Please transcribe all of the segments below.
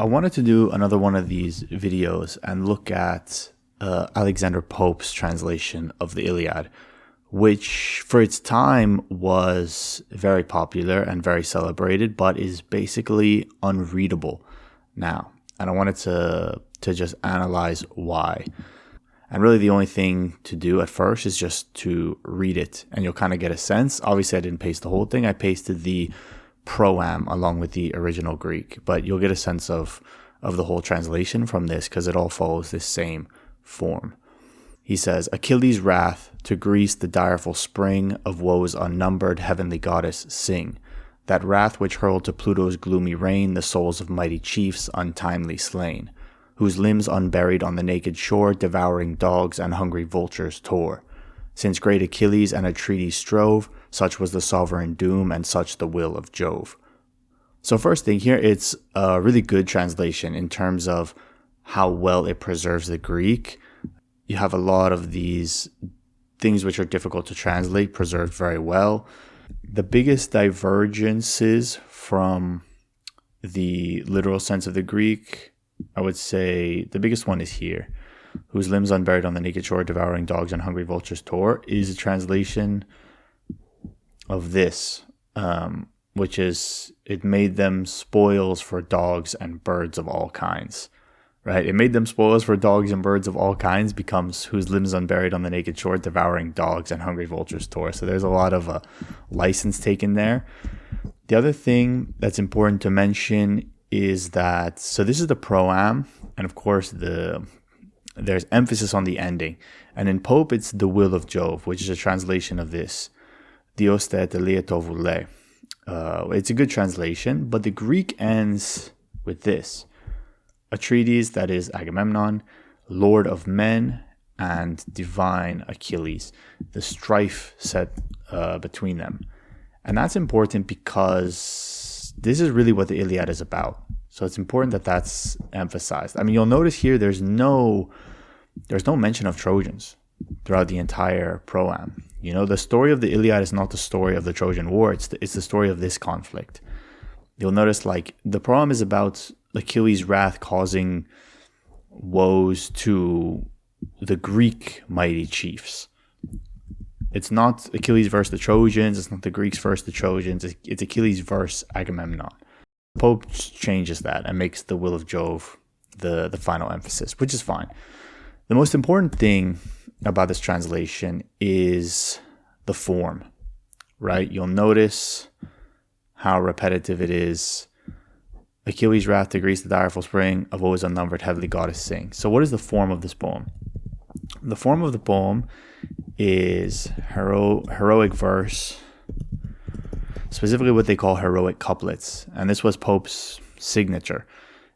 I wanted to do another one of these videos and look at Alexander Pope's translation of the Iliad, which for its time was very popular and very celebrated, but is basically unreadable now. And I wanted to just analyze why. And really the only thing to do at first is just to read it, and you'll kind of get a sense. Obviously, I didn't paste the whole thing. I pasted the proam along with the original Greek, but you'll get a sense of the whole translation from this because it all follows this same form. He says, Achilles' wrath to Greece the direful spring of woes unnumbered, heavenly goddess, sing. That wrath which hurled to Pluto's gloomy reign the souls of mighty chiefs untimely slain, whose limbs unburied on the naked shore devouring dogs and hungry vultures tore. Since great Achilles and Atrides strove, such was the sovereign doom and such the will of Jove. So first thing here, it's a really good translation in terms of how well it preserves the Greek. You have a lot of these things which are difficult to translate preserved very well. The biggest divergences from the literal sense of the Greek, I would say the biggest one is here. Whose limbs unburied on the naked shore devouring dogs and hungry vultures tore, is a translation of this, which is, it made them spoils for dogs and birds of all kinds, right? It made them spoils for dogs and birds of all kinds becomes whose limbs unburied on the naked shore devouring dogs and hungry vultures tore. So there's a lot of license taken there. The other thing that's important to mention is that, so this is the proam, and of course there's emphasis on the ending. And in Pope, it's the will of Jove, which is a translation of this. Dios te lieto voule. It's a good translation, but the Greek ends with this. Atrides, that is Agamemnon, lord of men, and divine Achilles. The strife set between them. And that's important because this is really what the Iliad is about. So it's important that that's emphasized. I mean, you'll notice here there's no mention of Trojans throughout the entire proam. You know, the story of the Iliad is not the story of the Trojan War. It's the story of this conflict. You'll notice, like, the proam is about Achilles' wrath causing woes to the Greek mighty chiefs. It's not Achilles versus the Trojans. It's not the Greeks versus the Trojans. It's Achilles versus Agamemnon. Pope changes that and makes the will of Jove the final emphasis, which is fine. The most important thing about this translation is the form, right? You'll notice how repetitive it is. Achilles' wrath to Greece the direful spring of woes unnumbered, heavenly goddess sing. So what is the form of this poem? The form of the poem is heroic verse, specifically what they call heroic couplets. And this was Pope's signature.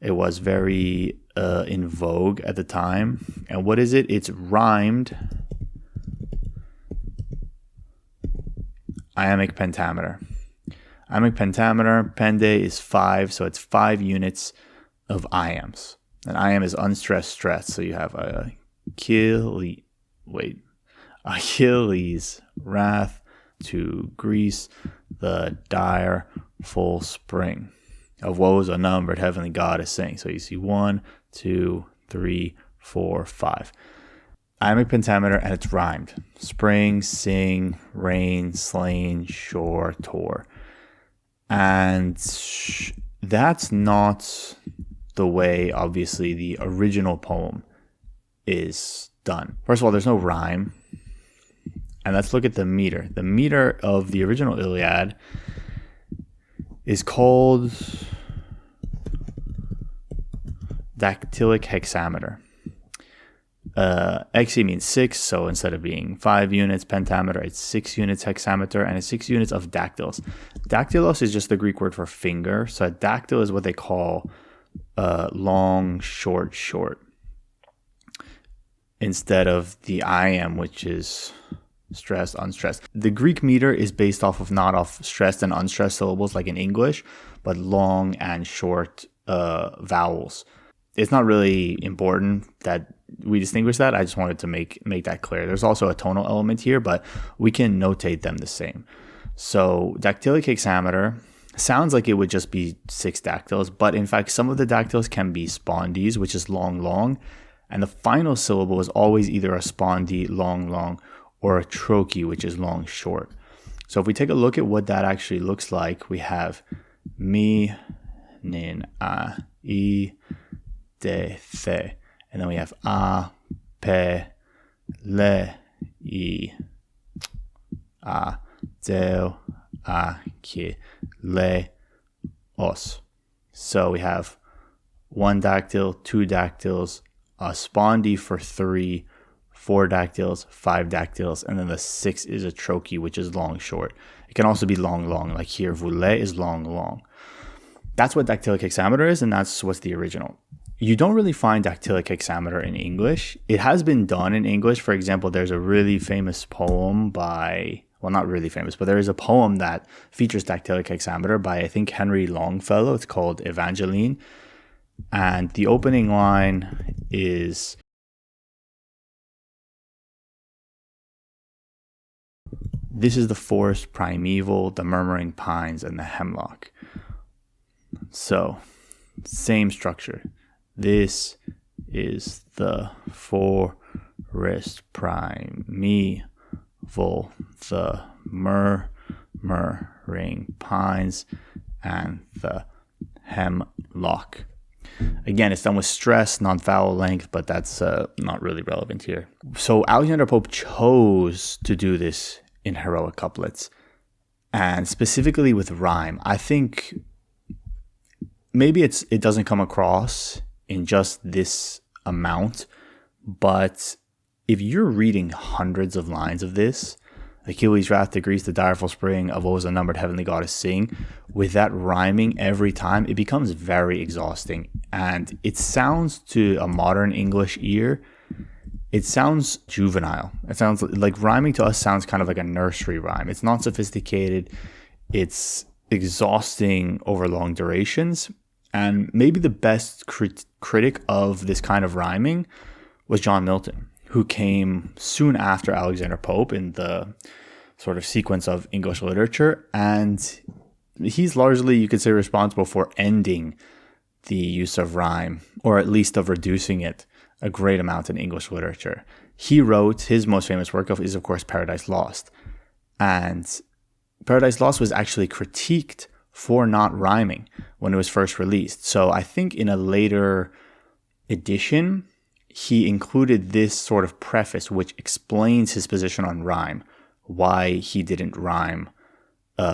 It was very in vogue at the time. And what is it? It's rhymed iambic pentameter. Iambic pentameter, pende is 5, so it's 5 units of iams. And iam is unstressed stress. So you have Achilles, wrath to Greece, the dire full spring of woes unnumbered, heavenly goddess sing. So you see 1, 2, 3, 4, 5. Iambic pentameter, and it's rhymed. Spring, sing, rain, slain, shore, tore. And that's not the way, obviously, the original poem is done. First of all, there's no rhyme. And let's look at the meter. The meter of the original Iliad is called dactylic hexameter. Hexe means 6, so instead of being 5 units pentameter, it's 6 units hexameter, and it's 6 units of dactyls. Dactylos is just the Greek word for finger, so a dactyl is what they call long, short, instead of the iam, which is stressed, unstressed. The Greek meter is based not off stressed and unstressed syllables like in English, but long and short vowels. It's not really important that we distinguish that. I just wanted to make that clear. There's also a tonal element here, but we can notate them the same. So dactylic hexameter sounds like it would just be 6 dactyls, but in fact, some of the dactyls can be spondies, which is long, long. And the final syllable is always either a spondee, long, long, or a trochee, which is long, short. So if we take a look at what that actually looks like, we have mi, nin, a, I, de, the. And then we have a, pe, le, I, a, deo, a, ki, le, os. So we have 1 dactyl, 2 dactyls, a spondee for 3, 4 dactyls, 5 dactyls, and then the 6 is a trochee, which is long, short. It can also be long, long, like here, voulez is long, long. That's what dactylic hexameter is, and that's what's the original. You don't really find dactylic hexameter in English. It has been done in English. For example, there's a really famous poem by, well, not really famous, but there is a poem that features dactylic hexameter by, I think, Henry Longfellow. It's called Evangeline. And the opening line is, "This is the forest primeval, the murmuring pines and the hemlock." So, same structure. This is the forest primeval, the murmuring pines and the hemlock. Again, it's done with stress, non-vowel length, but that's not really relevant here. So Alexander Pope chose to do this in heroic couplets, and specifically with rhyme. I think maybe it doesn't come across in just this amount, but if you're reading hundreds of lines of this, Achilles' wrath to Greece, the direful spring of woes unnumbered heavenly goddess sing, with that rhyming every time, it becomes very exhausting. And it sounds to a modern English ear, it sounds juvenile. It sounds like rhyming to us sounds kind of like a nursery rhyme. It's not sophisticated. It's exhausting over long durations. And maybe the best critic of this kind of rhyming was John Milton, who came soon after Alexander Pope in the sort of sequence of English literature. And he's largely, you could say, responsible for ending the use of rhyme, or at least of reducing it a great amount in English literature. He wrote, his most famous work is, of course, Paradise Lost. And Paradise Lost was actually critiqued for not rhyming when it was first released. So I think in a later edition, he included this sort of preface which explains his position on rhyme, why he didn't rhyme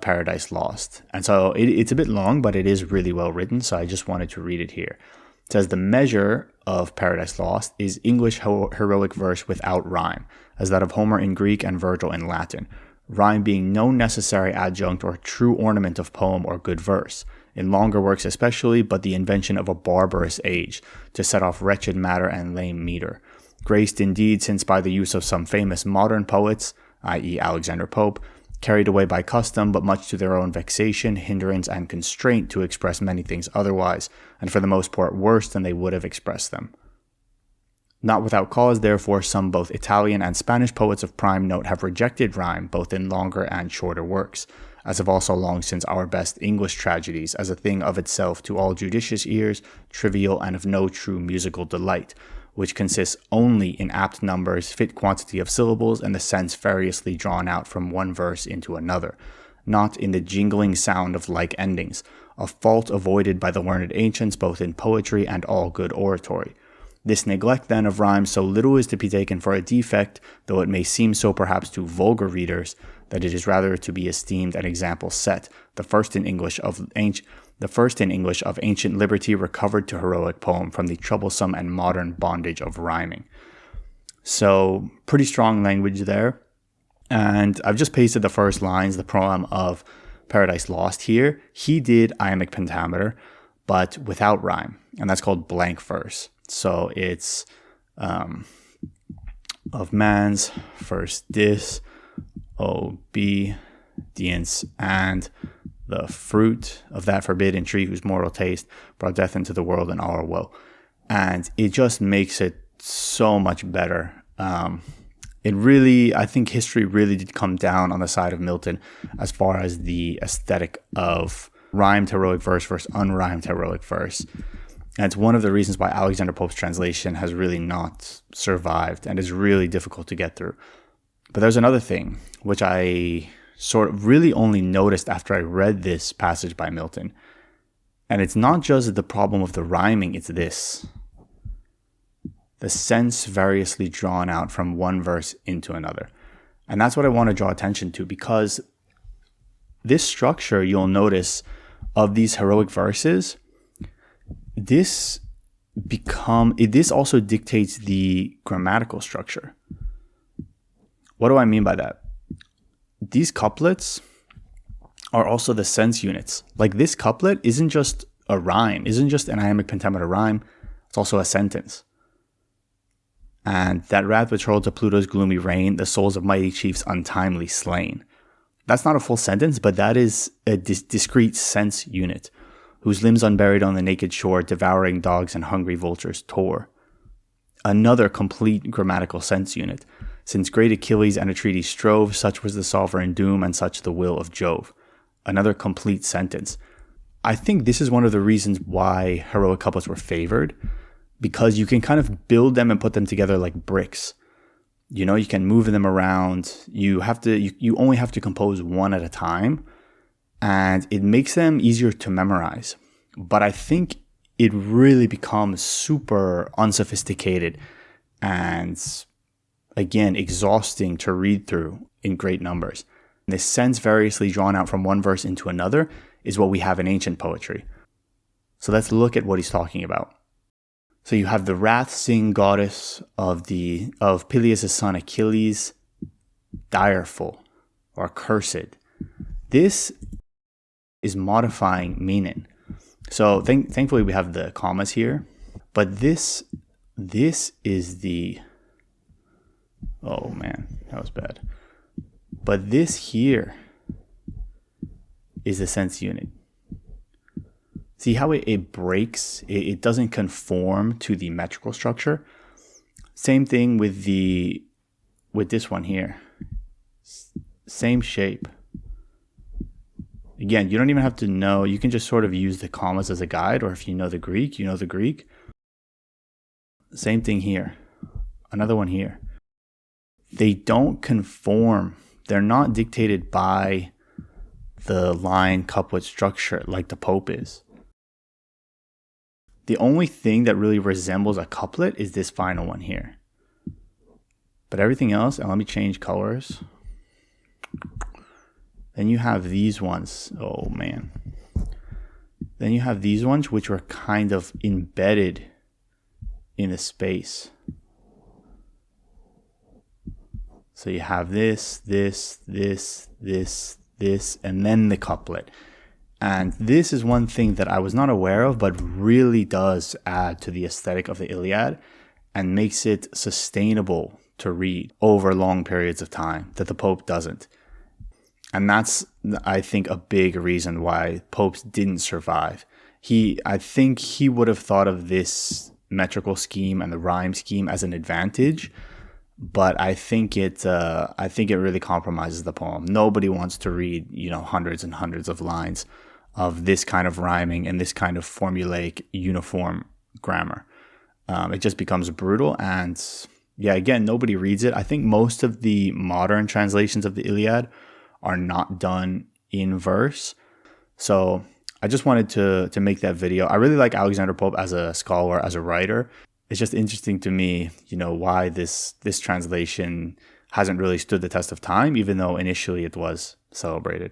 Paradise Lost. And so it's a bit long, but it is really well written, so I just wanted to read it here. It says, "The measure of Paradise Lost is English heroic verse without rhyme, as that of Homer in Greek and Virgil in Latin, rhyme being no necessary adjunct or true ornament of poem or good verse, in longer works especially, but the invention of a barbarous age, to set off wretched matter and lame meter, graced indeed since by the use of some famous modern poets, i.e. Alexander Pope, carried away by custom, but much to their own vexation, hindrance, and constraint to express many things otherwise, and for the most part worse than they would have expressed them. Not without cause, therefore, some both Italian and Spanish poets of prime note have rejected rhyme, both in longer and shorter works, as have also long since our best English tragedies, as a thing of itself to all judicious ears, trivial, and of no true musical delight, which consists only in apt numbers, fit quantity of syllables, and the sense variously drawn out from one verse into another, not in the jingling sound of like endings, a fault avoided by the learned ancients both in poetry and all good oratory. This neglect, then, of rhyme so little is to be taken for a defect, though it may seem so perhaps to vulgar readers, that it is rather to be esteemed an example set, the first in English of ancient liberty recovered to heroic poem from the troublesome and modern bondage of rhyming." So, pretty strong language there. And I've just pasted the first lines, the poem of Paradise Lost here. He did iambic pentameter, but without rhyme, and that's called blank verse. So it's of man's first dis, obedience, and the fruit of that forbidden tree whose moral taste brought death into the world and our woe. And it just makes it so much better. I think history really did come down on the side of Milton as far as the aesthetic of rhymed heroic verse versus unrhymed heroic verse. And it's one of the reasons why Alexander Pope's translation has really not survived and is really difficult to get through. But there's another thing, which I sort of really only noticed after I read this passage by Milton. And it's not just the problem of the rhyming, it's this. The sense variously drawn out from one verse into another. And that's what I want to draw attention to, because this structure, you'll notice, of these heroic verses, this also dictates the grammatical structure. What do I mean by that? These couplets are also the sense units. Like, this couplet isn't just a rhyme, isn't just an iambic pentameter rhyme, it's also a sentence. And that wrath betrothal to Pluto's gloomy reign, the souls of mighty chiefs untimely slain. That's not a full sentence, but that is a discrete sense unit, whose limbs unburied on the naked shore, devouring dogs and hungry vultures tore. Another complete grammatical sense unit. Since great Achilles and Atrides strove, such was the sovereign doom and such the will of Jove. Another complete sentence. I think this is one of the reasons why heroic couplets were favored, because you can kind of build them and put them together like bricks. You know, you can move them around. You only have to compose one at a time, and it makes them easier to memorize. But I think it really becomes super unsophisticated and, again, exhausting to read through in great numbers. And this sense variously drawn out from one verse into another is what we have in ancient poetry. So let's look at what he's talking about. So you have the wrath-sing goddess of Peleus' son Achilles, direful or cursed. This is modifying meaning. So thankfully we have the commas here, but this is the, oh man, that was bad. But this here is the sense unit. See how it breaks? It doesn't conform to the metrical structure. Same thing with this one here. Same shape. Again, you don't even have to know. You can just sort of use the commas as a guide, or if you know the Greek, you know the Greek. Same thing here. Another one here. They don't conform. They're not dictated by the line couplet structure like the Pope is. The only thing that really resembles a couplet is this final one here. But everything else, and let me change colors. Then you have these ones. Oh man. Then you have these ones which were kind of embedded in the space. So you have this, and then the couplet. And this is one thing that I was not aware of, but really does add to the aesthetic of the Iliad and makes it sustainable to read over long periods of time that the Pope doesn't. And that's, I think, a big reason why popes didn't survive. I think he would have thought of this metrical scheme and the rhyme scheme as an advantage, but I think it really compromises the poem. Nobody wants to read, hundreds and hundreds of lines of this kind of rhyming and this kind of formulaic uniform grammar. It just becomes brutal, and yeah, again, nobody reads it. I think most of the modern translations of the Iliad are not done in verse. So I just wanted to make that video. I really like Alexander Pope as a scholar, as a writer. It's just interesting to me, why this translation hasn't really stood the test of time, even though initially it was celebrated.